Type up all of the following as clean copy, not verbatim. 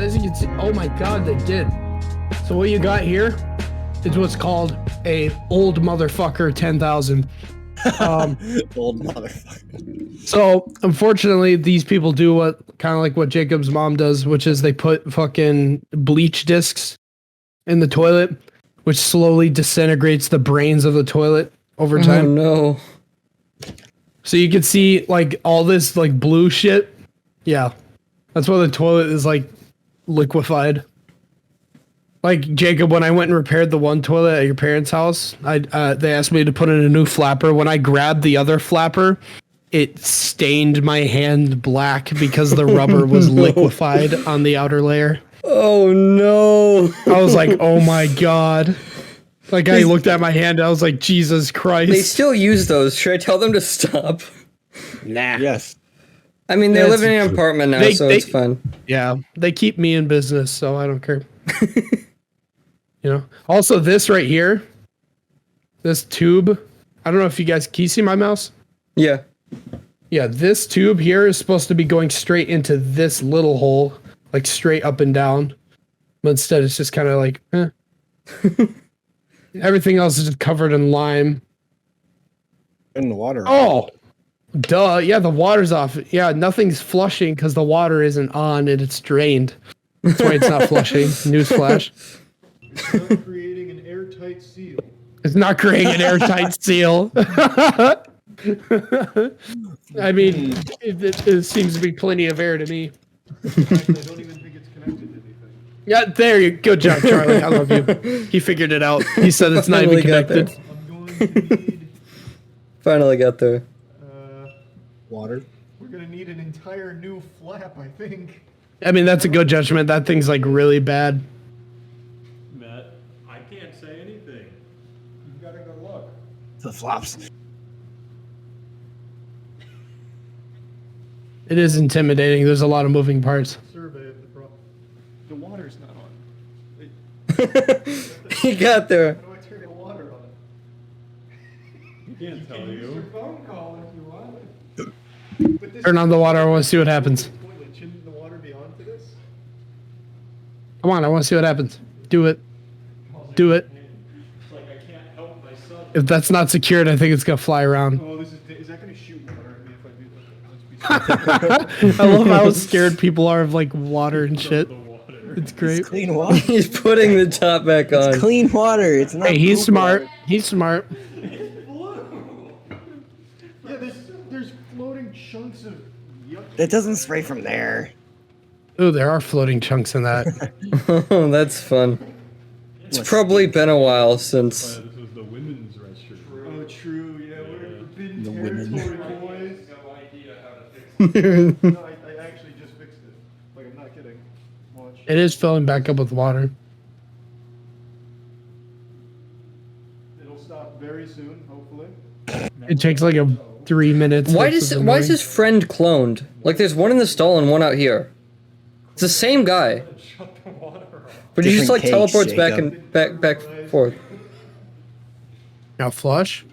as you can see, oh my god, they did. So what you got here is what's called a old motherfucker 10,000. Old motherfucker. So unfortunately, these people do what kind of like what Jacob's mom does, which is they put fucking bleach discs in the toilet, which slowly disintegrates the brains of the toilet over time. Oh no. So you can see like all this like blue shit. Yeah. That's why the toilet is like liquefied. Like Jacob, when I went and repaired the one toilet at your parents' house, they asked me to put in a new flapper. When I grabbed the other flapper, it stained my hand black because the rubber was liquefied on the outer layer. Oh no. I was like, oh my god. Like I looked at my hand, I was like, Jesus Christ. They still use those. Should I tell them to stop? Nah. Yes. I mean, they live in an apartment now, so it's fun. Yeah, they keep me in business, so I don't care. You know. Also, this right here, this tube. I don't know if you guys can you see my mouse. Yeah. Yeah, this tube here is supposed to be going straight into this little hole, like straight up and down. But instead, it's just kind of like, everything else is just covered in lime. In the water. Oh, duh. Yeah, the water's off. Yeah, nothing's flushing because the water isn't on and it's drained. That's why it's not flushing. Newsflash. It's not creating an airtight seal. It's not creating an airtight seal. I mean, it seems to be plenty of air to me. In fact, I don't even think it's connected to anything. Yeah, there you go. Good job, Charlie. I love you. He figured it out. He said it's not even connected. I'm going to need... Finally got there. Water. We're going to need an entire new flap, I think. I mean, that's a good judgment. That thing's like really bad. Matt, I can't say anything. You've got to go look. The flops. It is intimidating. There's a lot of moving parts. Survey of the problem. The water's not on. He got there. How do I turn the water on? You can't tell Use your you. phone call if you want. But this Turn on the water. I want to see what happens. toilet. Shouldn't the water be on for this? Come on. I want to see what happens. Do it. Do it. It's like I can't help myself. If that's not secured, I think it's going to fly around. Oh, is that going to shoot water at me if I do that? I love how scared people are of like water and shit. The water. It's great. It's clean water. He's putting the top back on. It's clean water. It's not. Hey, he's poop smart. water. He's smart. Yeah, there's floating chunks of yuck. It doesn't spray from there. Ooh, there are floating chunks in that. Oh, that's fun. It's probably been a while since. This was the women's restroom. Oh, true. Yeah, we're forbidden The women. territory, boys. No idea how to fix it. No, I actually just fixed it. Like, I'm not kidding. Watch. It is filling back up with water. It'll stop very soon, hopefully. It takes like 3 minutes. Why This is why is annoying. his friend cloned? Like, there's one in the stall and one out here. It's the same guy, Shut the water off. but he just like Different case, teleports back Jacob. and back forth. Now flush?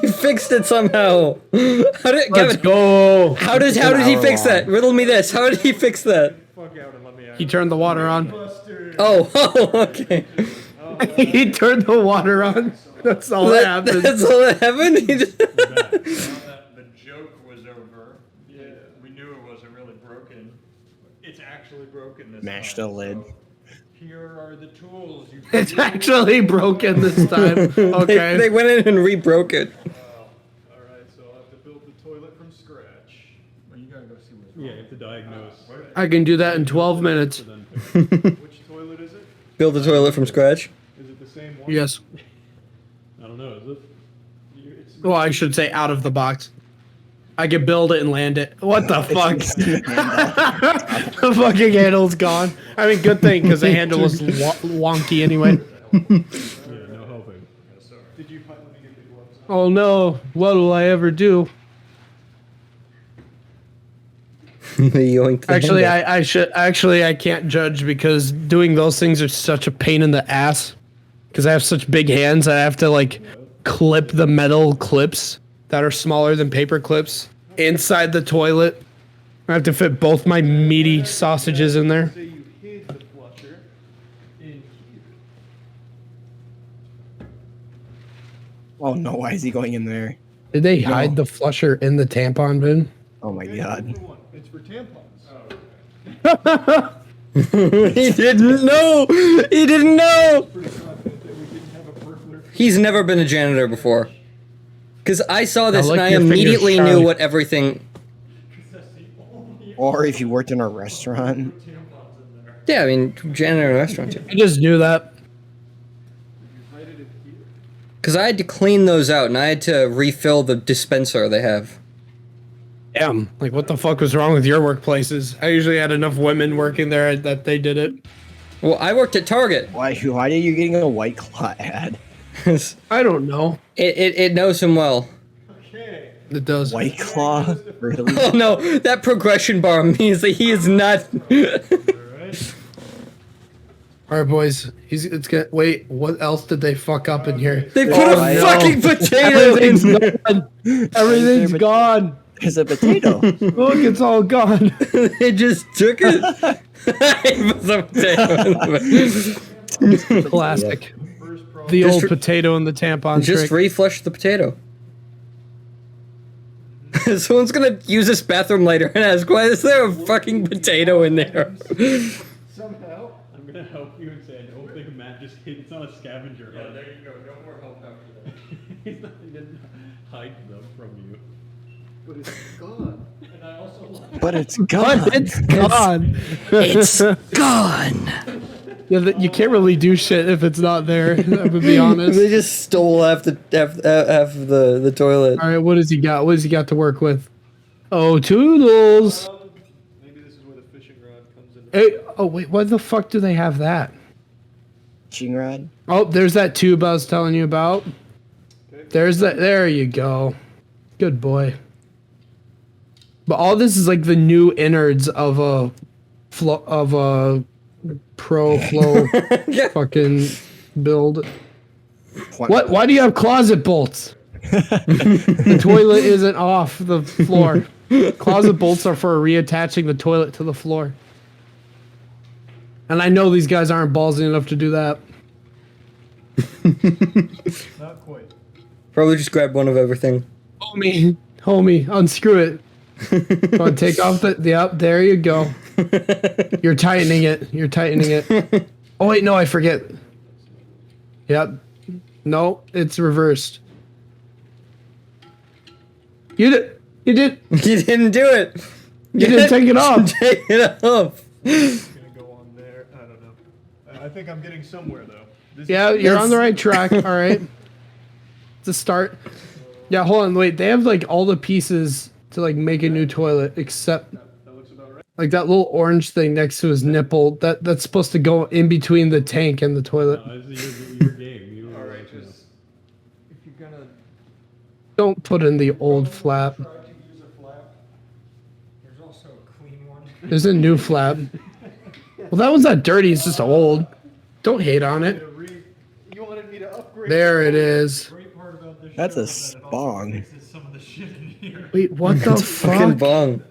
He fixed it somehow. How did Let's Kevin? go. How did he fix that? Riddle me this. How did he fix that? Fuck out and let me out. He turned the water on. Buster. Oh, okay. He turned the water on. That's all that happened. That's all that happened. He just Now that the joke was over, yeah, we knew it wasn't really broken. It's actually broken this Mash time. the lid. So here are the tools you can It's use. actually broken this time. Okay. they went in and rebroke it. Alright, so I'll have to build the toilet from scratch. Well, you gotta go see what's wrong. Yeah, you have to diagnose. I can do that in 12 minutes. Which toilet is it? Build the toilet from scratch. Is it the same one? Yes. I don't know, is it? It's Well, I should say out of the box. I could build it and land it. What the fuck? The fucking handle's gone. I mean, good thing because the handle was wonky anyway. Yeah, no helping. Did you finally get the gloves on? Oh no, what will I ever do? Yoink the Actually, handle. I can't judge because doing those things are such a pain in the ass. Because I have such big hands, I have to like clip the metal clips that are smaller than paper clips inside the toilet. I have to fit both my meaty sausages in there. Say you hid the flusher in here. Oh no, why is he going in there? Did they hide the flusher in the tampon bin? Oh my Okay, god. number one, it's for tampons. He didn't know. He didn't know. Pretty confident that we didn't have a burglar. He's never been a janitor before. Because I saw this lick and I your fingers, immediately Charlie. knew what everything. Or if you worked in a restaurant. Yeah, I mean, janitor in a restaurant too. I just knew that. Hide it in here. Because I had to clean those out and I had to refill the dispenser they have. Damn, like what the fuck was wrong with your workplaces? I usually had enough women working there that they did it. Well, I worked at Target. Why are you getting a White Claw ad? I don't know. It knows him well. Okay. It does. White Claw? Really? Oh no, that progression bar means that he is not. Alright. All right, boys. It's good. Wait, what else did they fuck up in here? They put Oh, a I know. fucking potato in Everything's there. gone. Everything's gone. There's a potato. Look, it's all gone. They just took it. He put some potato in there. Classic. First problem. The Just old re- potato in the tampon Just trick. reflush the potato. Someone's gonna use this bathroom later and ask, why is there a fucking potato in there? Somehow, I'm gonna help you and say I don't think Matt just hid. It's not a scavenger Yeah, hunt. there you go. No more help after that. He didn't hide them from you. But it's gone. And I also lied. But it's gone. It's gone. It's gone. Yeah, you can't really do shit if it's not there. I'm gonna be honest. They just stole half the toilet. All right, what does he got? What does he got to work with? Oh, toodles. Maybe this is where the fishing rod comes in. Hey, oh wait, why the fuck do they have that? Fishing rod? Oh, there's that tube I was telling you about. There's that. There you go. Good boy. But all this is like the new innards of a pro flow fucking build. What? Why do you have closet bolts? The toilet isn't off the floor. Closet bolts are for reattaching the toilet to the floor. And I know these guys aren't ballsy enough to do that. Not quite. Probably just grab one of everything. Homie, unscrew it. Go on, take off the. Yep, there you go. You're tightening it. Oh wait, no, I forget. Yep. No, it's reversed. You did. You didn't do it. You didn't take it off. Take it off. It's gonna go on there. I don't know. I think I'm getting somewhere though. This Yeah, is, you're on the right track. All right. It's a start. Yeah, hold on. Wait, they have like all the pieces to like make a new toilet, except that looks about right. like that little orange thing next to his nipple. That's supposed to go in between the tank and the toilet. No, this is your game. You were right. Just if you're gonna Don't put in the old flap. try to use a flap, there's also a clean one. There's a new flap. Well, that one's not dirty. It's just old. Don't hate on it. You wanted me to upgrade. There it is. Great part about this That's show a is that it also spong. fixes some of the shit in here. Wait, what the Fucking fuck? bong.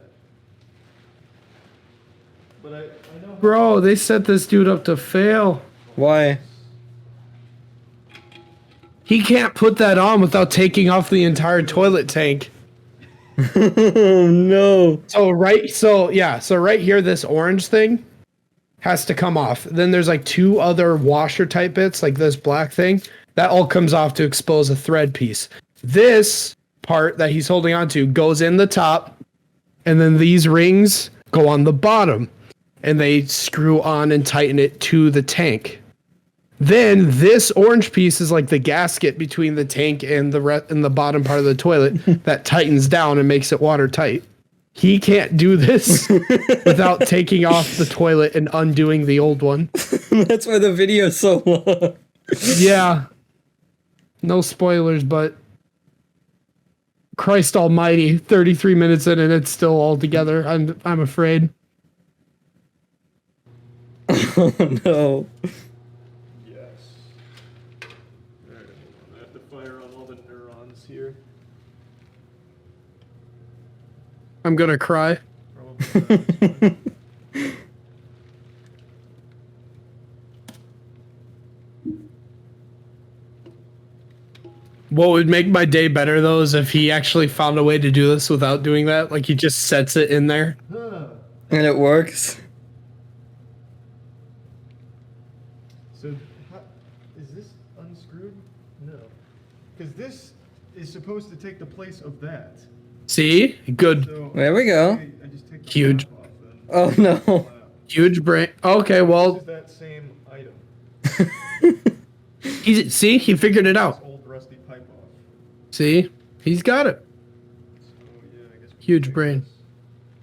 But I know. Bro, they set this dude up to fail. Why? He can't put that on without taking off the entire toilet tank. Oh no. So right here, this orange thing has to come off. Then there's like two other washer type bits, like this black thing. That all comes off to expose a thread piece. This part that he's holding onto goes in the top, and then these rings go on the bottom, and they screw on and tighten it to the tank. Then this orange piece is like the gasket between the tank and the bottom part of the toilet that tightens down and makes it watertight. He can't do this without taking off the toilet and undoing the old one. That's why the video's so long. Yeah. No spoilers, but Christ almighty, 33 minutes in and it's still all together. I'm afraid. Oh no. Yes. Alright, hold on. I have to fire on all the neurons here. I'm gonna cry. Probably not. What would make my day better though is if he actually found a way to do this without doing that. Like he just sets it in there. Huh. And it works. So, is this unscrewed? No. Because this is supposed to take the place of that. See? Good. So There we go. I just take the Huge. flap off then. Oh no. Flap. Huge brain. Okay, This well, is that same item. see, he figured it out. This old rusty pipe off. See? He's got it. So, yeah, I guess we can Huge take brain. this.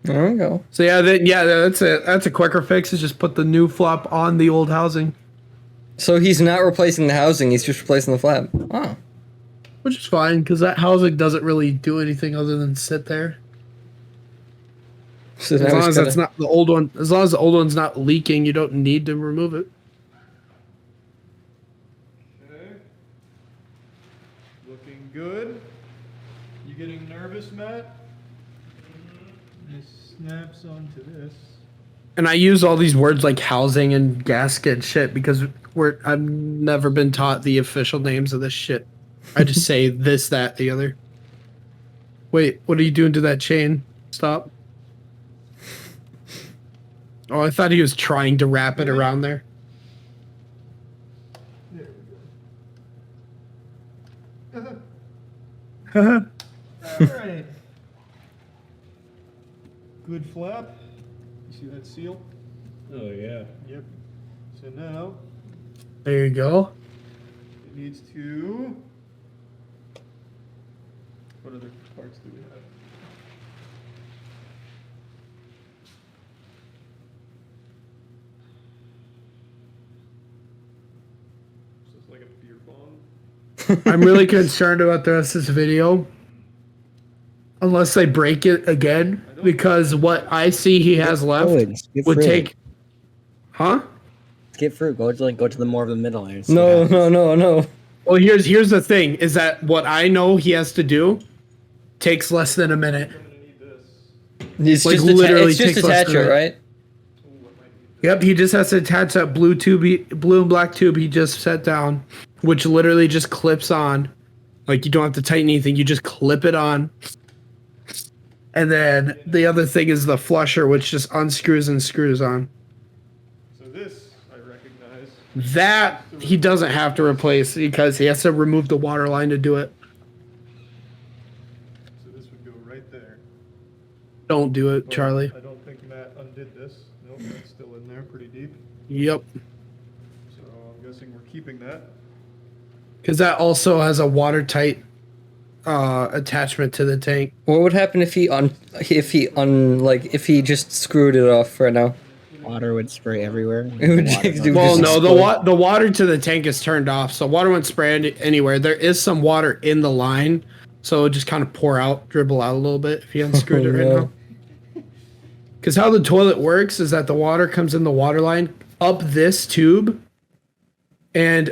There we go. So yeah, that's it. That's a quicker fix is just put the new flop on the old housing. So he's not replacing the housing, he's just replacing the flap. Oh. Which is fine, because that housing doesn't really do anything other than sit there. So As now long he's as gotta- that's not the old one, as long as the old one's not leaking, you don't need to remove it. Okay. Looking good. You getting nervous, Matt? This snaps onto this. And I use all these words like housing and gasket and shit because I've never been taught the official names of this shit. I just say this, that, the other. Wait, what are you doing to that chain? Stop. Oh, I thought he was trying to wrap it around there. There we go. Alright. Good flap. You see that seal? Oh, yeah. Yep. So now There you go. it needs to. What other parts do we have? So it's like a beer bong. I'm really concerned about the rest of this video. Unless they break it again. Because what I see he has left Skip would fruit. take... Huh? Skip fruit. Go to the more of the middle and see No, what no, happens. no, no. Well, here's the thing, is that what I know he has to do takes less than a minute. I'm gonna need this. It's Like, just literally it's just takes less attach than it, a- right? Oh, I might need Yep, he just has to attach that blue and black tube he just set down, which literally just clips on. Like, you don't have to tighten anything, you just clip it on. And then the other thing is the flusher, which just unscrews and screws on. So this I recognize. That he doesn't have to replace because he has to remove the water line to do it. So this would go right there. Don't do it, Oh, Charlie. I don't think Matt undid this. Nope, that's still in there pretty deep. Yep. So I'm guessing we're keeping that. Because that also has a watertight attachment to the tank. What would happen if he just screwed it off right now? Water would spray everywhere. It would Water just- goes- Well, just no, explode. the water to the tank is turned off, so water won't spray anywhere. There is some water in the line, so it just kind of dribble out a little bit if you unscrewed it right no. now. Because how the toilet works is that the water comes in the water line up this tube, and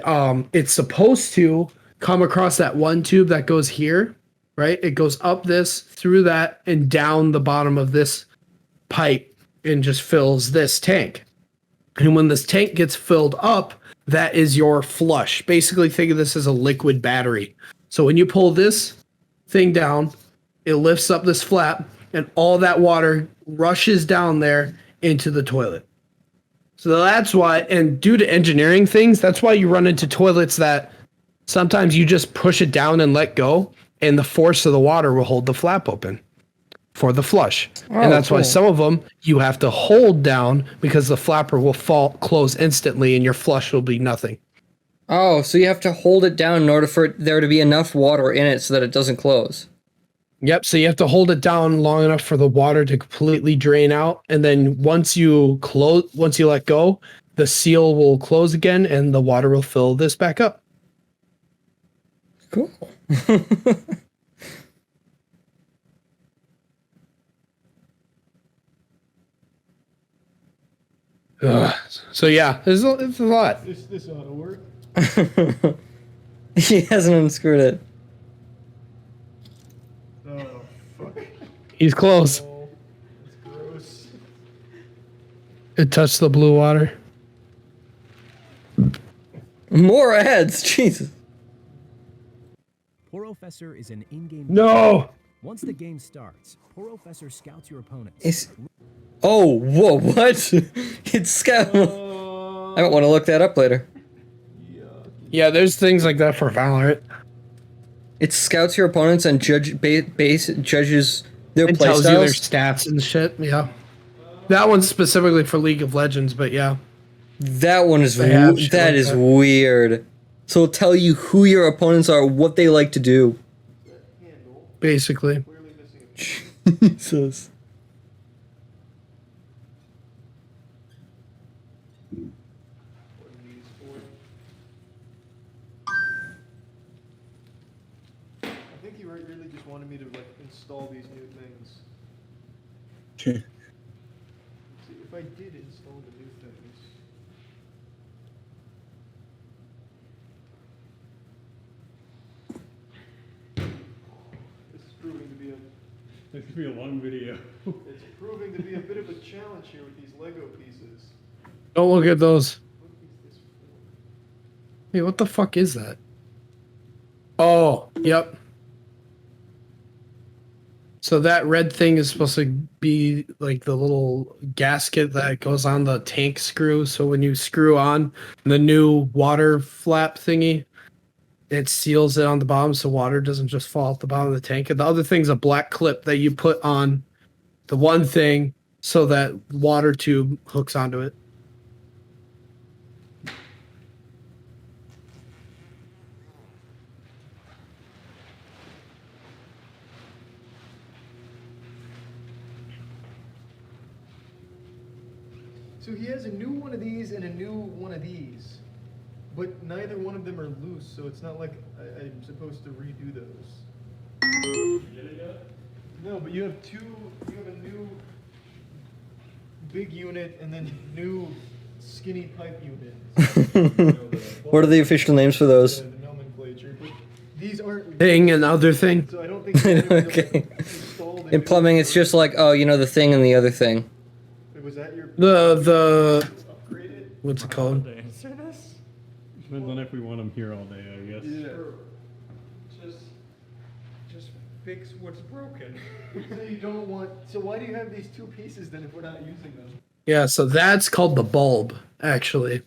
it's supposed to come across that one tube that goes here, right? It goes up this, through that, and down the bottom of this pipe and just fills this tank. And when this tank gets filled up, that is your flush. Basically, think of this as a liquid battery. So when you pull this thing down, it lifts up this flap, and all that water rushes down there into the toilet. So that's why, and due to engineering things, that's why you run into toilets that sometimes you just push it down and let go, and the force of the water will hold the flap open for the flush. And that's why cool. some of them you have to hold down because the flapper will close instantly and your flush will be nothing. Oh, so you have to hold it down in order for there to be enough water in it so that it doesn't close. Yep, so you have to hold it down long enough for the water to completely drain out, and then once you let go, the seal will close again and the water will fill this back up. Cool. Ugh. So yeah, it's a lot. This ought to work. He hasn't unscrewed it. Oh fuck. He's close. Oh. It touched the blue water. More ads, Jesus. Professor is an in-game. No. Once the game starts, Professor scouts your opponents. Oh, whoa, what? It's scout. I might want to look that up later. Yeah, there's things like that for Valorant. It scouts your opponents and judges their It tells you their playstyles. stats and shit. Yeah. That one's specifically for League of Legends, but yeah. That one is They have shit that like is that. weird. So it'll tell you who your opponents are, what they like to do. Basically. Clearly missing a piece. Jesus. What are these for? I think you really just wanted me to like install these new things. See, if I did install the new things. This is proving to be a This could be a long video. it's proving to be a bit of a challenge here with these Lego pieces. Don't look at those. What is this for? Hey, what the fuck is that? Oh, yep. So that red thing is supposed to be like the little gasket that goes on the tank screw. So when you screw on the new water flap thingy, it seals it on the bottom so water doesn't just fall at the bottom of the tank. And the other thing's a black clip that you put on the one thing so that water tube hooks onto it. So he has a new one of these and a new one of these, but neither one of them are loose, so it's not like I'm supposed to redo those. No, but you have a new big unit and then new skinny pipe units. What are the official names for those? The nomenclature, but these aren't. Thing and other thing. So I don't think you have to, Okay. install the In new- plumbing, it's just like, oh, you know, the thing and the other thing. Wait, was that your The upgraded? what's it called? Answer this? Depends on if we want them here all day, I guess. Just fix what's broken. So you don't want. So why do you have these two pieces then if we're not using them? Yeah, so that's called the bulb, actually.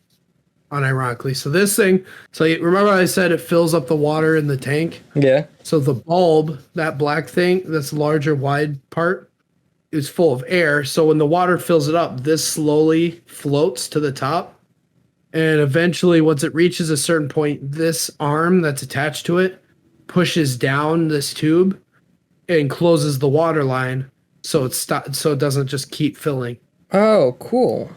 Unironically. So this thing, so remember I said it fills up the water in the tank? Yeah. So the bulb, that black thing, that's larger, wide part, is full of air. So when the water fills it up, this slowly floats to the top. And eventually, once it reaches a certain point, this arm that's attached to it pushes down this tube and closes the water line so so it doesn't just keep filling. Oh, cool.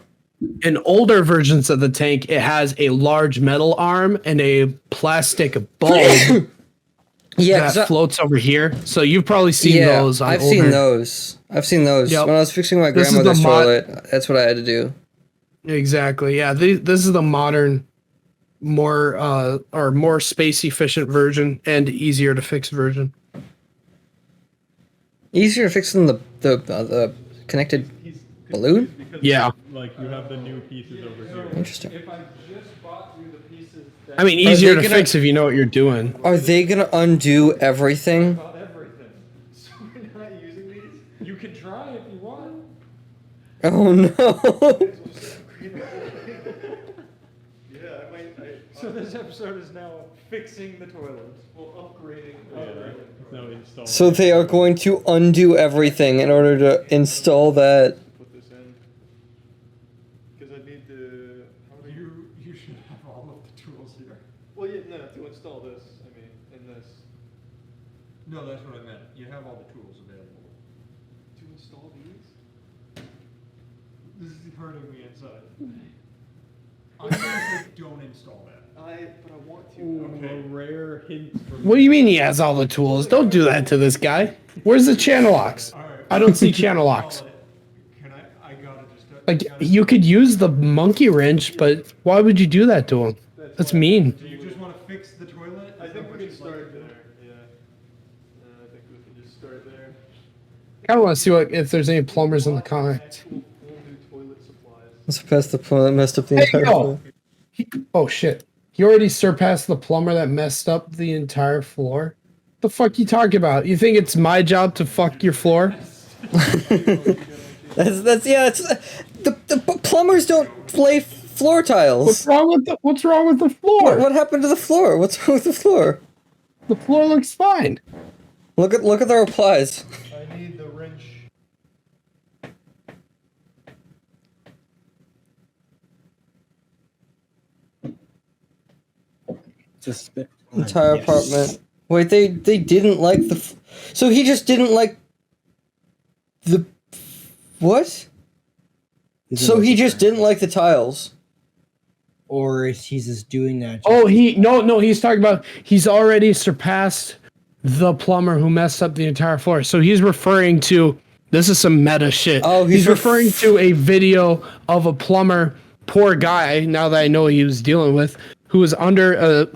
In older versions of the tank, it has a large metal arm and a plastic bulb Yeah, that 'cause I- floats over here. So you've probably seen those. On I've older. seen those. I've seen those. Yep. When I was fixing my This is the grandmother's mod- toilet, that's what I had to do. Exactly. Yeah. This is the modern, more space efficient version and easier to fix version. Easier to fix than the connected balloon? Because, Yeah. like, you have the new pieces over here. Interesting. If I just bought you the pieces that I mean, easier they to gonna- fix if you know what you're doing. Are they gonna undo everything? bought everything. So we're not using these? You can try if you want. Oh no! Yeah, I might. So this episode is now fixing the toilets. Well, upgrading. No, install. So they are going to undo everything in order to install that. Put this in. Because I need to. How do You should have all of the tools here. Well, yeah, no, to install this, I mean, in this. No, that's what I meant. You have all the tools available. To install these? This is hurting me inside. I'm gonna say don't install that. But I want to. Okay. A rare hint from What do you mean he has all the tools? Don't do that to this guy. Where's the channel locks? I don't see channel locks. Can I gotta just Like, you could use the monkey wrench, but why would you do that to him? That's mean. Do you just want to fix the toilet? I think we can start there, yeah. I think we can just start there. I want to see if there's any plumbers in the comments. Actual full new toilet supplies. Surpassed the plumber that messed up the Hey, entire yo. floor. Oh shit! He already surpassed the plumber that messed up the entire floor. The fuck you talking about? You think it's my job to fuck your floor? That's yeah. It's the plumbers don't lay floor tiles. What's wrong with the floor? What happened to the floor? What's wrong with the floor? The floor looks fine. Look at the replies. I need the wrench. Just Entire apartment. Wait, they didn't like the. So he just didn't like the. What? So he just didn't like the tiles. Or he's just doing that. Oh, he's talking about he's already surpassed the plumber who messed up the entire floor. So he's referring to this is some meta shit. Oh, he's referring to a video of a plumber, poor guy, now that I know he was dealing with, who was under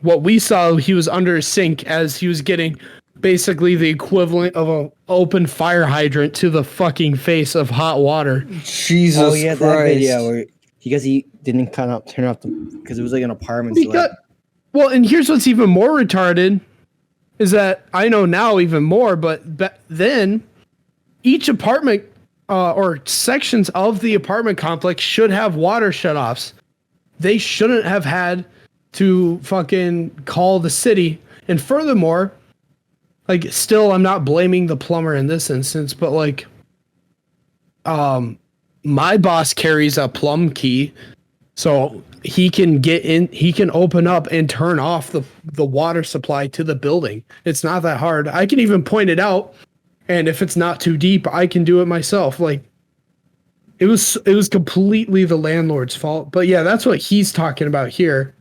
what we saw, he was under a sink as he was getting basically the equivalent of an open fire hydrant to the fucking face of hot water. Jesus Oh yeah, Christ. that video where he didn't turn off the because it was like an apartment. So like, Well, and here's what's even more retarded is that I know now even more, but then each apartment or sections of the apartment complex should have water shutoffs. They shouldn't have had to fucking call the city. And furthermore, like, still, I'm not blaming the plumber in this instance, but like, my boss carries a plum key, so he can get in, he can open up and turn off the water supply to the building. It's not that hard. I can even point it out, and if it's not too deep, I can do it myself. Like, it was completely the landlord's fault. But yeah, that's what he's talking about here.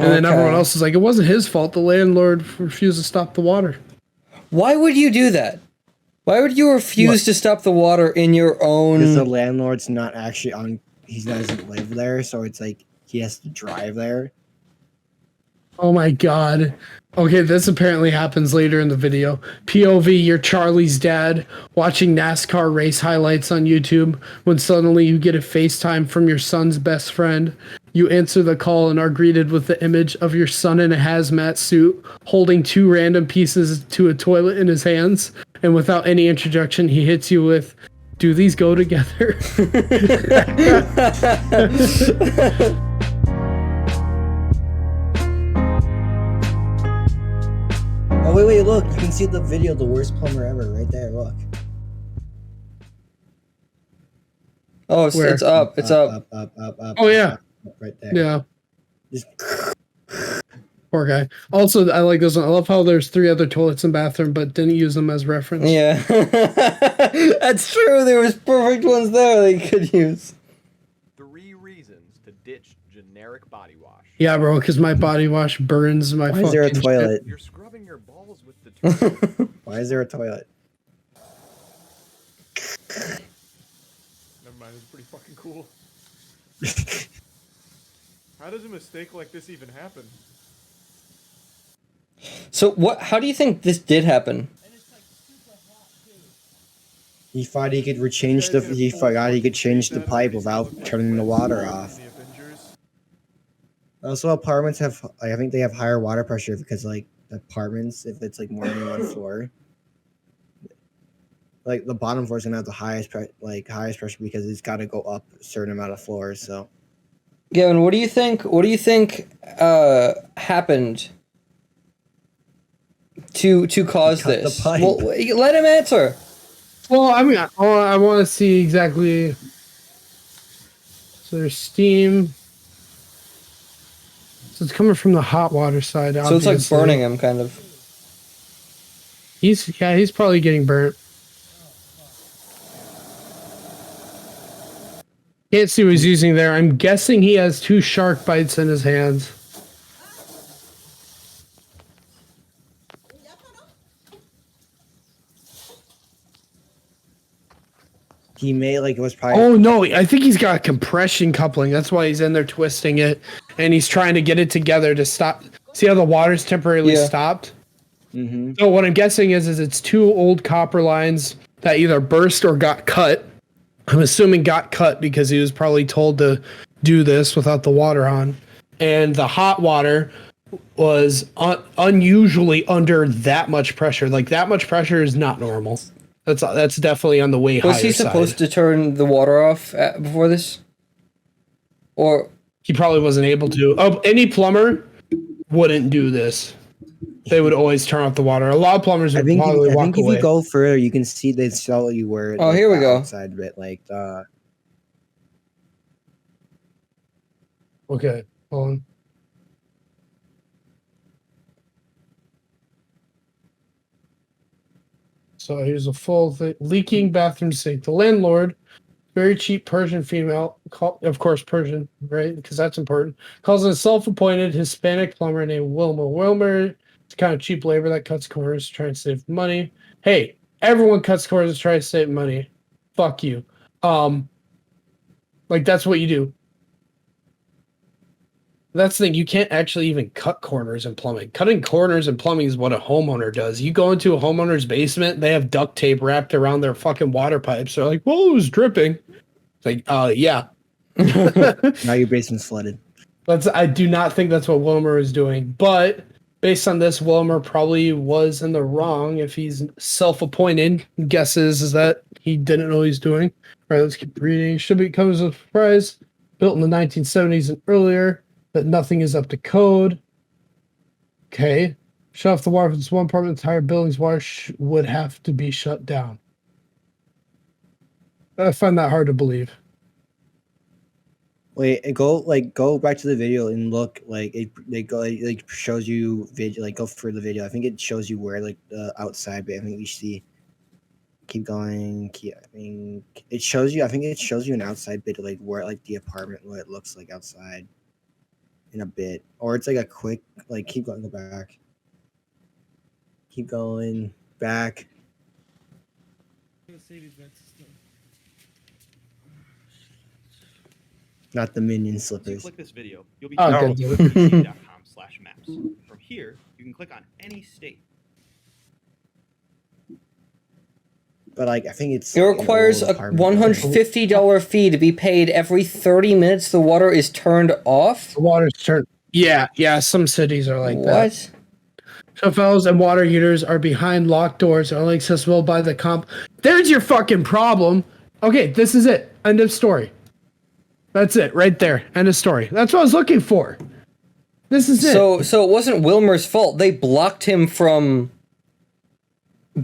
And then everyone else is like, it wasn't his fault. The landlord refused to stop the water. Why would you do that? Why would you refuse to stop the water in your own? because the landlord's not actually on. He doesn't live there, so it's like he has to drive there. Oh my god. Okay, this apparently happens later in the video. POV, you're Charlie's dad watching NASCAR race highlights on YouTube when suddenly you get a FaceTime from your son's best friend. You answer the call and are greeted with the image of your son in a hazmat suit holding two random pieces to a toilet in his hands. And without any introduction, he hits you with, "Do these go together?" Oh wait, look! You can see the video, the worst plumber ever, right there. Look. Oh, it's up. It's up. Up. Oh, yeah. Up, right there. Yeah. Just Poor guy. Also, I like this one. I love how there's 3 other toilets and bathroom, but didn't use them as reference. Yeah. That's true. There was perfect ones there they could use. 3 reasons to ditch generic body wash. Yeah, bro, because my body wash burns my Why is there a fucking toilet? You're scrubbing your balls with the toilet. Why is there a toilet? Never mind, it's pretty fucking cool. How does a mistake like this even happen? So what? How do you think this did happen? He thought he could change the. He forgot he could change the pipe without turning the water off. The Avengers. Also, apartments have. I think they have higher water pressure because, like, apartments, if it's like more than one floor, like the bottom floor is gonna have the highest pressure because it's got to go up a certain amount of floors. So, Gavin, what do you think? What do you think happened to cause cut the this? pipe. Well, let him answer. Well, I mean, I want to see exactly. So there's steam. So it's coming from the hot water side. So it's like obviously. burning him, kind of. He's probably getting burnt. Can't see what he's using there. I'm guessing he has 2 shark bites in his hands. he may like it was probably. Oh no, I think he's got a compression coupling. That's why he's in there twisting it, and he's trying to get it together to stop. See how the water's temporarily stopped? Mm-hmm. So what I'm guessing is it's 2 old copper lines that either burst or got cut. I'm assuming got cut because he was probably told to do this without the water on. And the hot water was unusually under that much pressure. Like that much pressure is not normal. That's definitely on the way higher Was he supposed to turn the water off before this? Or he probably wasn't able to. Oh, any plumber wouldn't do this. They would always turn off the water. A lot of plumbers would probably walk if away. you go further, you can see they tell you where. Oh, here we go. Outside bit, like the. Okay, hold on. So here's a full thing. Leaking bathroom sink. The landlord, very cheap Persian female, of course Persian, right? Because that's important. Calls a self-appointed Hispanic plumber named Wilmer. Wilmer is kind of cheap labor that cuts corners to try and save money. Hey, everyone cuts corners to try to save money. Fuck you. Like that's what you do. That's the thing. You can't actually even cut corners in plumbing. Cutting corners in plumbing is what a homeowner does. You go into a homeowner's basement, they have duct tape wrapped around their fucking water pipes. They're like, "Whoa, it was dripping." It's like, yeah. Now your basement's flooded. I do not think that's what Wilmer is doing. But based on this, Wilmer probably was in the wrong if he's self-appointed. Guesses is that he didn't know what he's doing. All right, let's keep reading. Should be comes as a surprise. Built in the 1970s and earlier. That nothing is up to code. Okay. Shut off the water for this one part of the entire building's water would have to be shut down. I find that hard to believe. Wait, and go back to the video and look it shows you video go for the video. I think it shows you where the outside bit. I think we see. Keep going. I think it shows you an outside bit of where the apartment what it looks like outside. In a bit, or it's a quick keep going, go back, keep going back. Not the minion So you slippers. click this video, you'll be Oh, taken good. to cc.com/maps. From here, you can click on any state. But I think it's it requires a $150 fee to be paid every 30 minutes the water is turned off? The water's turned. Yeah. Some cities are like that. What? Shofels and water heaters are behind locked doors, are only accessible by the comp. There's your fucking problem. Okay, this is it. End of story. That's it, right there. End of story. That's what I was looking for. This is it. So it wasn't Wilmer's fault. They blocked him from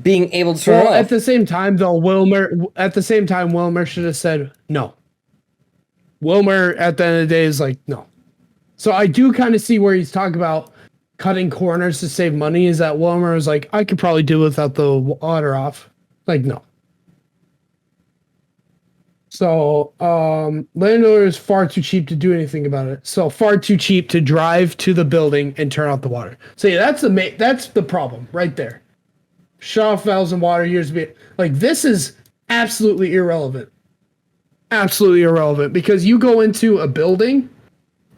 being able to turn Well, off. at the same time, though, Wilmer should have said no. Wilmer, at the end of the day, is like, no. So I do kind of see where he's talking about cutting corners to save money, is that Wilmer was like, I could probably do without the water off. Like, no. So, landlord is far too cheap to do anything about it. So far too cheap to drive to the building and turn off the water. So yeah, that's the problem right there. Shut off valves and water heaters. This is absolutely irrelevant. Absolutely irrelevant, because you go into a building,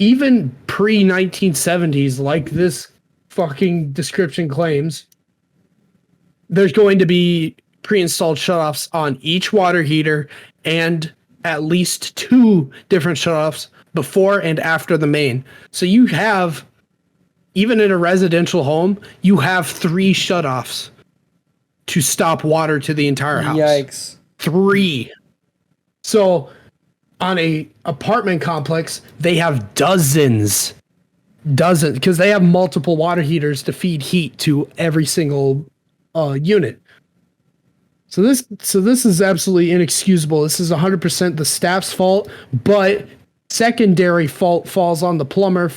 even pre-1970s, like this fucking description claims, there's going to be pre-installed shutoffs on each water heater and at least 2 different shutoffs before and after the main. So you have, even in a residential home, you have 3 shutoffs to stop water to the entire house. Yikes. 3. So on a apartment complex, they have dozens, because they have multiple water heaters to feed heat to every single unit. So this is absolutely inexcusable. This is 100% the staff's fault, but secondary fault falls on the plumber,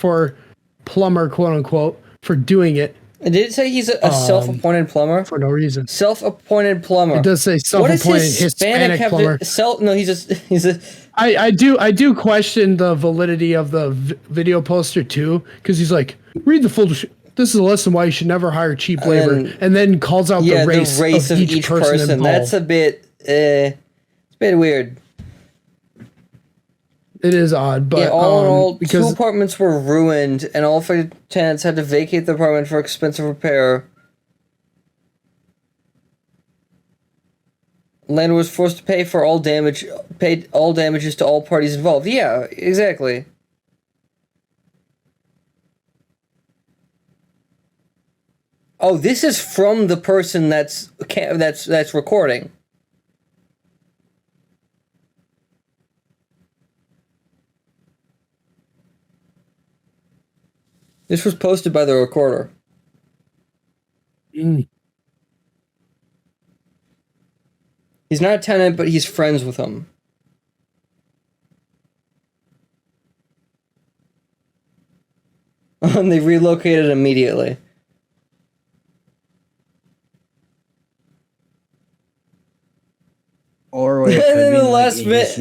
quote unquote, for doing it. Did it say he's a self-appointed plumber? For no reason. Self-appointed plumber. It does say self-appointed Hispanic plumber. No, he's a. I do question the validity of the video poster too, because he's like, read the full. This is a lesson why you should never hire cheap labor, and then calls out the race of each person involved. That's a bit. It's a bit weird. It is odd, but all in all, because 2 apartments were ruined, and all affected tenants had to vacate the apartment for expensive repair. Landlord was forced to pay for all damage, paid all damages to all parties involved. Yeah, exactly. Oh, this is from the person that's recording. This was posted by the recorder. Mm. He's not a tenant, but he's friends with him. And they relocated immediately. Or what it could In be the like, last bit-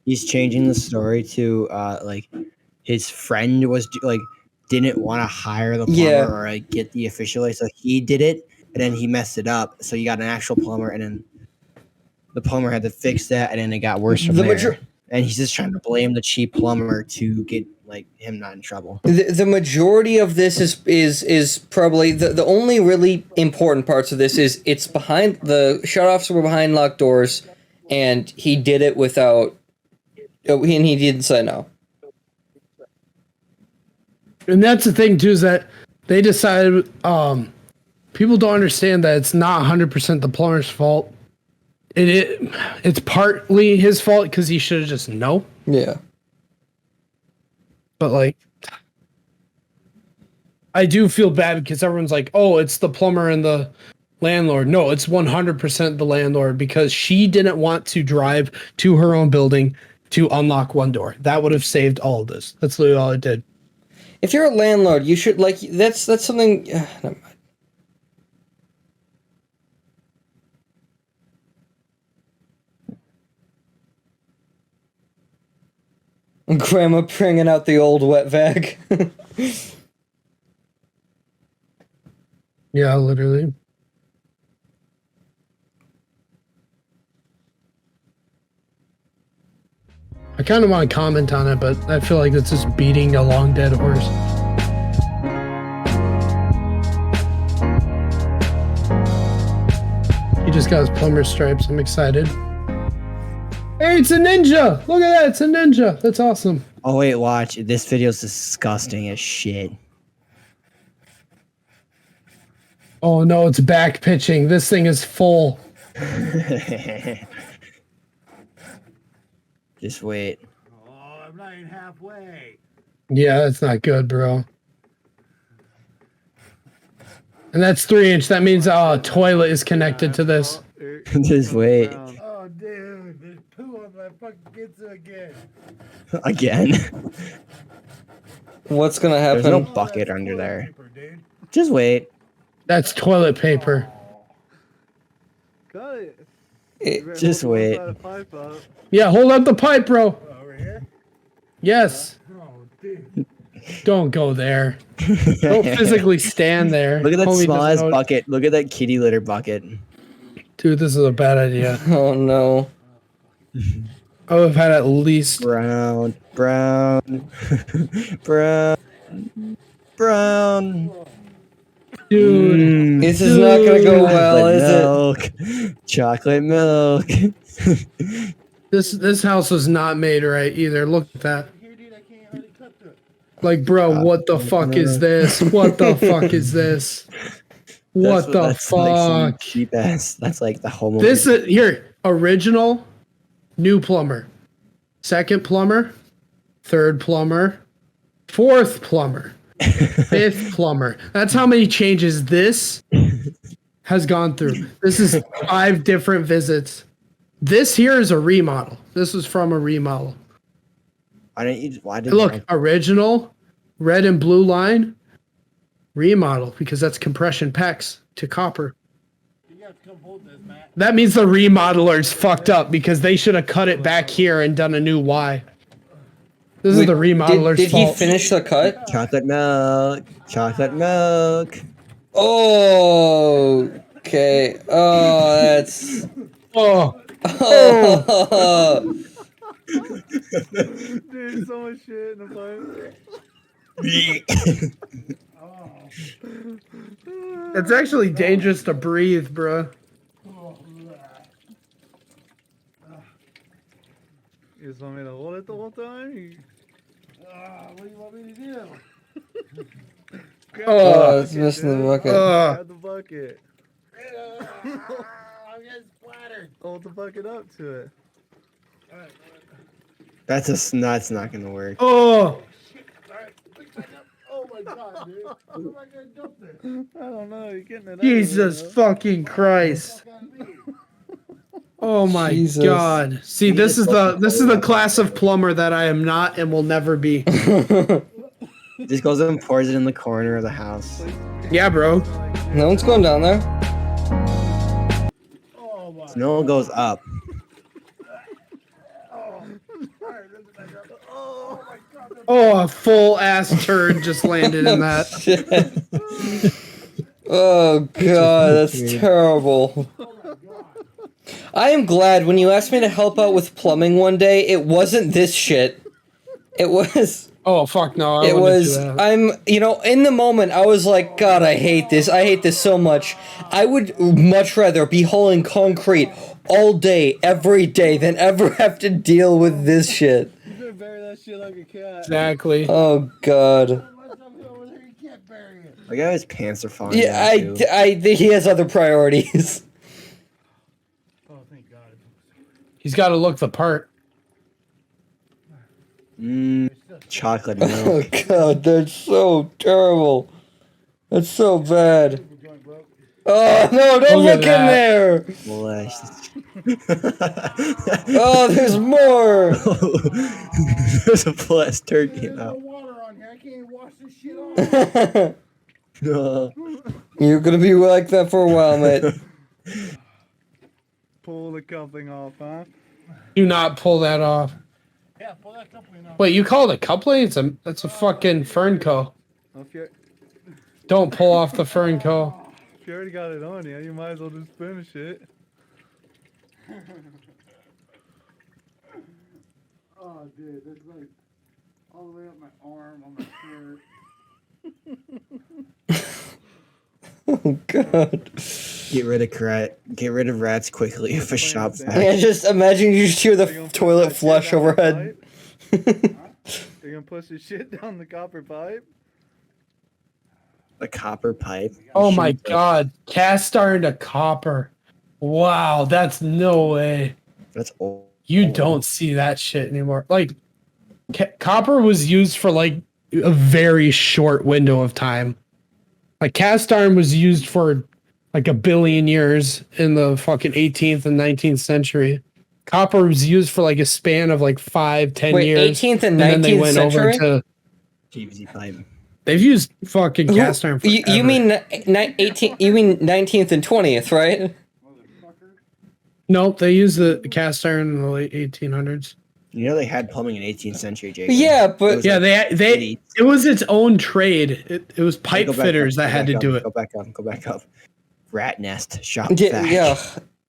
he's changing the story to like his friend was like didn't want to hire the plumber Yeah. or like get the official, so he did it and then he messed it up. So you got an actual plumber and then the plumber had to fix that and then it got worse from there. And he's just trying to blame the cheap plumber to get like him not in trouble. The majority of this is probably the only really important parts of this is it's behind the shutoffs were behind locked doors, and he did it without. And he didn't say no. And that's the thing too, is that they decided people don't understand that it's not 100% the plumber's fault. It's partly his fault because he should have just known. Yeah. But like, I do feel bad because everyone's like, "Oh, it's the plumber and the landlord." No, it's 100% the landlord because she didn't want to drive to her own building to unlock one door. That would have saved all of this. That's literally all it did. If you're a landlord, you should like that's something. Never mind. Grandma bringing out the old wet vac. Yeah, literally. I kind of want to comment on it, but I feel like it's just beating a long dead horse. He just got his plumber stripes. I'm excited. Hey, it's a ninja! Look at that, it's a ninja. That's awesome. Oh wait, watch. This video's disgusting as shit. Oh no, it's back pitching. This thing is full. Just wait. Oh, I'm not even halfway. Yeah, that's not good, bro. And that's 3-inch. That means a toilet is connected to this. Just wait. Oh, dude, there's poo on my fucking pizza again. Again. What's gonna happen? There's no bucket under there. Just wait. That's toilet paper. Got it. Just wait. Yeah, hold up the pipe, bro. Over here? Yes. Oh, dude. Don't go there. Don't physically stand there. Look at that Homie small doesn't ass know- bucket. Look at that kitty litter bucket. Dude, this is a bad idea. Oh no. I would have had at least. Brown. Brown. Dude. This is not gonna go well, is it? Chocolate milk. This house was not made right either. Look at that. Like, bro, what the fuck is this? What the fuck is this? What the That's like some fuck? cheap ass. That's like the home. This is here. Original, new plumber, second plumber, third plumber, fourth plumber, fifth plumber. That's how many changes this has gone through. This is 5 different visits. This here is a remodel. This was from a remodel. Why didn't you? Why did Look, original, red and blue line, remodel because that's compression PEX to copper. That means the remodeler's fucked up because they should have cut it back here and done a new Y. This is the remodeler's Did fault. he finish the cut? chocolate milk? Chocolate milk. Oh, okay. Oh, that's. Oh, Dude, so much shit in the pipe. it's actually dangerous to breathe, bro. You just want me to hold it the whole time? What do you want me to do? Grab Oh, the it's bucket, missing the dude. bucket. Grab the bucket. I'm getting splattered. Hold the bucket up to it. That's not gonna work. Oh, Oh my god, dude. How am I gonna dump this? I don't know. You're getting it Jesus fucking Christ! Oh my Jesus. God! See, You this just is put the the class of plumber that I am not and will never be. Just goes and pours it in the corner of the house. Yeah, bro. No one's going down there. So no one goes up. Oh, a full ass turd just landed in that. Shit. Oh god, that's terrible. I am glad when you asked me to help out with plumbing one day, it wasn't this shit. It was. Oh fuck no! I It wouldn't was. do that. I'm. You know, in the moment, I was like, God, I hate this. I hate this so much. I would much rather be hauling concrete all day, every day, than ever have to deal with this shit. You better bury that shit like a cat. Exactly. Oh god. The guy's pants are falling Yeah, down too. I think he has other priorities. Oh, thank God. He's got to look the part. Chocolate Oh milk. god, that's so terrible. That's so bad. Oh no, don't Look at look in that. there! Blessed. Oh, there's more! There's a blessed turd came out. Water on here. I can't even wash this shit off. You're gonna be like that for a while, mate. Pull the coupling off, huh? Do not pull that off. Yeah, pull that coupling off. Wait, you call it a coupling? That's a fucking fernco. If you Don't pull off the fernco. already got it on you, you might as well just finish it. Oh, dude, that's like all the way up my arm on my shirt. Oh god. Get rid of rats quickly if a shop Yeah, vac. just imagine you just hear the toilet flush overhead. You're gonna push your shit down the copper pipe? A copper pipe. Oh my God! Cast iron to copper. Wow, that's no way. That's old. You don't see that shit anymore. Like, copper was used for like a very short window of time. Like cast iron was used for like a billion years in the fucking 18th and 19th century. Copper was used for like a span of like 5-10 Wait, years. 18th and then they 19th went century? over to. PVC pipe. They've used fucking cast iron forever. You mean 18? You mean 19th and 20th, right? Nope, they used the cast iron in the late 1800s. You know they had plumbing in 18th century, Jacob. Yeah, but It was Yeah, like they cities. it was its own trade. It was pipe Go back fitters up, that go had to back do up, it. Go back up. Rat nest, shop yeah, vac. yeah.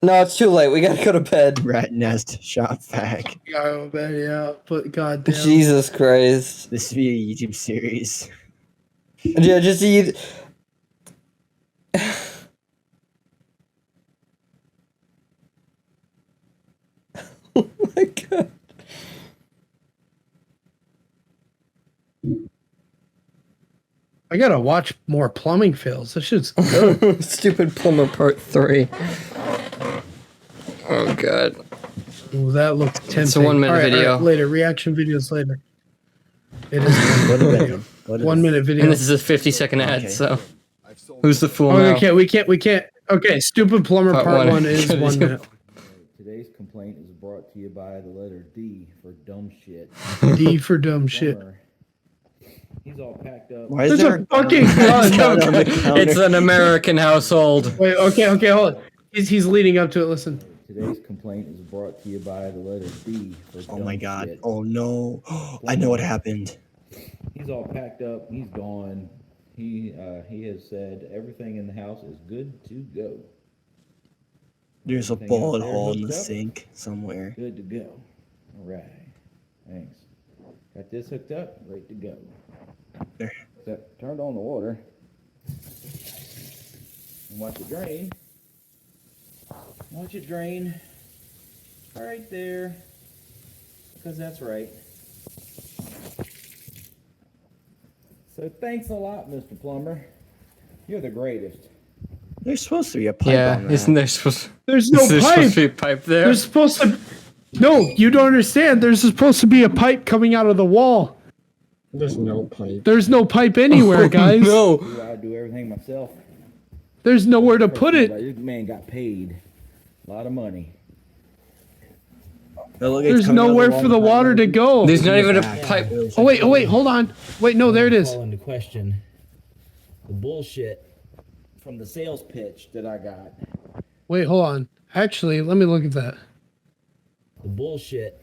No, it's too late. We gotta go to bed. Rat nest, shop vac. Yeah, but goddamn. Jesus Christ. This would be a YouTube series. Yeah, just eat. Oh my god. I gotta watch more plumbing fails. This shit's good. Stupid Plumber Part 3. Oh god. Ooh, that looks tempting. It's a 1 minute video. Later, reaction videos later. It is Go to bed. Go to 1 bed. minute video. And this is a 50-second ad, Okay. so. Who's the fool Oh, now? we can't. Okay, stupid plumber Part part one. one is 1 minute. Today's complaint is brought to you by the letter D for dumb shit. D for dumb shit. Plumber, he's all packed up. Why is There's there a fucking gun. on the counter? It's an American household. Wait, okay, hold on. He's leading up to it. Listen. Today's complaint is brought to you by the letter D for Oh dumb my god. shit. Oh no. I know what happened. He's all packed up. He's gone. He has said everything in the house is good to go. There's a Everything bullet out there hole in the hooked up? sink somewhere. Good to go. All right. Thanks. Got this hooked up. Ready to go. There. Except turned on the water. And watch it drain. Watch it drain. Right there. Because that's right. So thanks a lot, Mr. Plumber. You're the greatest. There's supposed to be a pipe Yeah, on that. isn't there supposed? There's no Is there pipe. supposed to be a pipe there? There's supposed to. No, you don't understand. There's supposed to be a pipe coming out of the wall. There's no pipe. There's no pipe anywhere, guys. No. I do everything myself. There's nowhere to put it. This man got paid a lot of money. Oh, look, it's There's coming out of nowhere wall for the pipe. water to go. There's not even a Back. pipe. Oh wait, hold on. Wait, no, there it is. Call into question the bullshit from the sales pitch that I got. Wait, hold on. Actually, let me look at that. The bullshit.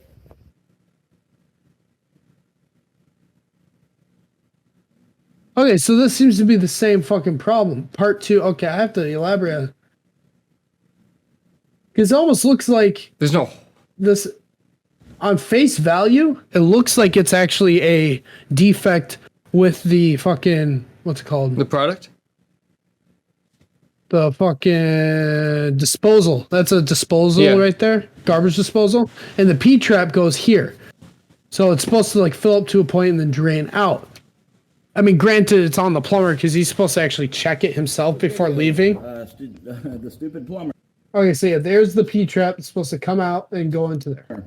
Okay, so this seems to be the same fucking problem. Part 2. Okay, I have to elaborate. Because it almost looks like There's no. this, on face value, it looks like it's actually a defect with the fucking, what's it called? The product? The fucking disposal. That's a disposal Yeah. right there. Garbage disposal. And the P-trap goes here. So it's supposed to like fill up to a point and then drain out. I mean, granted, it's on the plumber because he's supposed to actually check it himself before leaving. The stupid plumber. Okay, so yeah, there's the P-trap. It's supposed to come out and go into there.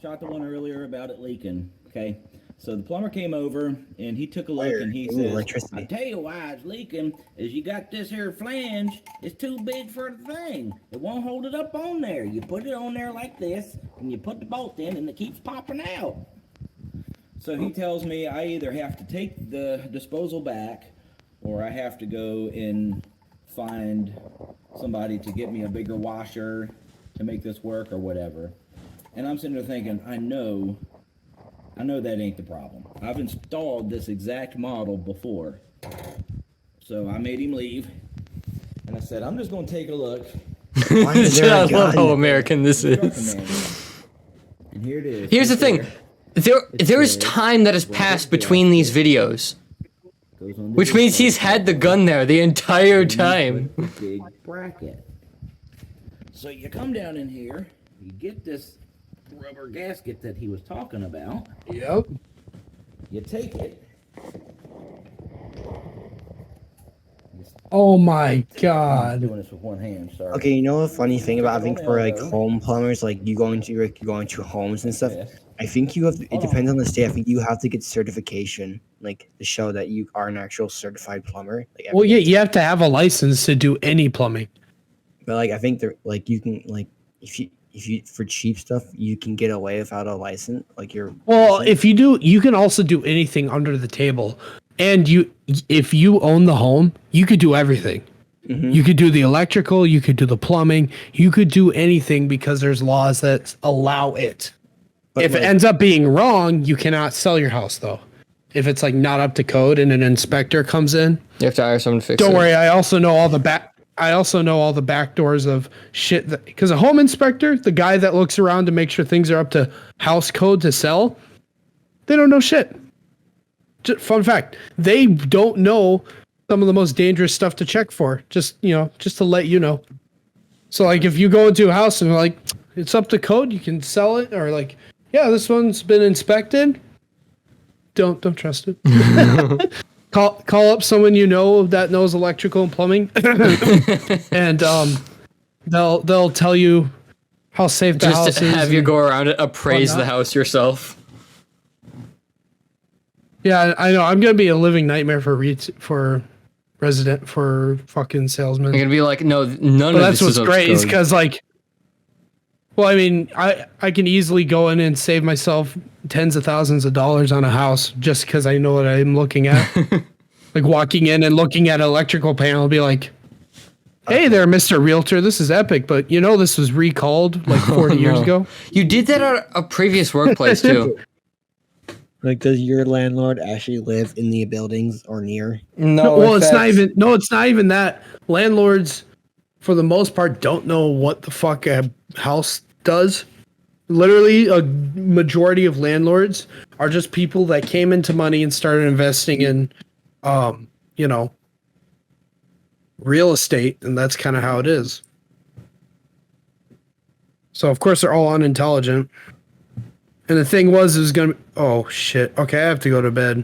Shot the one earlier about it leaking. Okay, so the plumber came over and he took a look Fire. and he Ooh, says, electricity. "I tell you why it's leaking is you got this here flange. It's too big for the thing. It won't hold it up on there. You put it on there like this, and you put the bolt in, and it keeps popping out." So he tells me I either have to take the disposal back, or I have to go and find somebody to get me a bigger washer to make this work or whatever. And I'm sitting there thinking, I know that ain't the problem. I've installed this exact model before. So I made him leave, and I said, I'm just going to take a look. Why is there I a love how gun? American this Truck is. manual. And here it is. Here's the It's thing. there. There is time that has passed between these videos, Goes on which this means side. he's had the gun there the entire time. The big bracket. So you come down in here, you get this rubber gasket that he was talking about. Yep. You take it. Oh my I'm god. doing this with one hand. Sorry. Okay, you know a funny thing about I think for like home plumbers, like you go into homes and stuff. Yes. I think you have to, it depends on the state. I think you have to get certification, like to show that you are an actual certified plumber. Like, Well, yeah, everything. you have to have a license to do any plumbing. But like I think they're like you can like if you for cheap stuff you can get away without a license. Like you're Well, if you do, you can also do anything under the table. And if you own the home, you could do everything. Mhm. You could do the electrical, you could do the plumbing, you could do anything because there's laws that allow it. But If like, it ends up being wrong, you cannot sell your house though. If it's like not up to code and an inspector comes in, You have to hire someone to fix it. don't worry, I also know all the back doors of shit because a home inspector, the guy that looks around to make sure things are up to house code to sell, they don't know shit. Fun fact, they don't know some of the most dangerous stuff to check for. Just to let you know. So like if you go into a house and like it's up to code, you can sell it, or like, yeah, this one's been inspected. Don't trust it. Call up someone you know that knows electrical and plumbing, and they'll tell you how safe the house Just to is. have you go around and appraise the whatnot. house yourself. Yeah, I know. I'm gonna be a living nightmare for fucking salesmen. You're gonna be like, no, none But of that's this is what's up to great is code. because like, well, I mean, I can easily go in and save myself tens of thousands of dollars on a house just because I know what I'm looking at. Like walking in and looking at an electrical panel, be like, "Hey there, Mr. Realtor, this is epic, but you know this was recalled like 40 years No. ago." You did that at a previous workplace too. like does your landlord actually live in the buildings or near? No, Well, it's not even. No, it's not even that. Landlords, for the most part, don't know what the fuck a house does. Literally, a majority of landlords are just people that came into money and started investing in, real estate, and that's kind of how it is. So, of course, they're all unintelligent. And the thing was, it was gonna. Oh shit. Okay, I have to go to bed.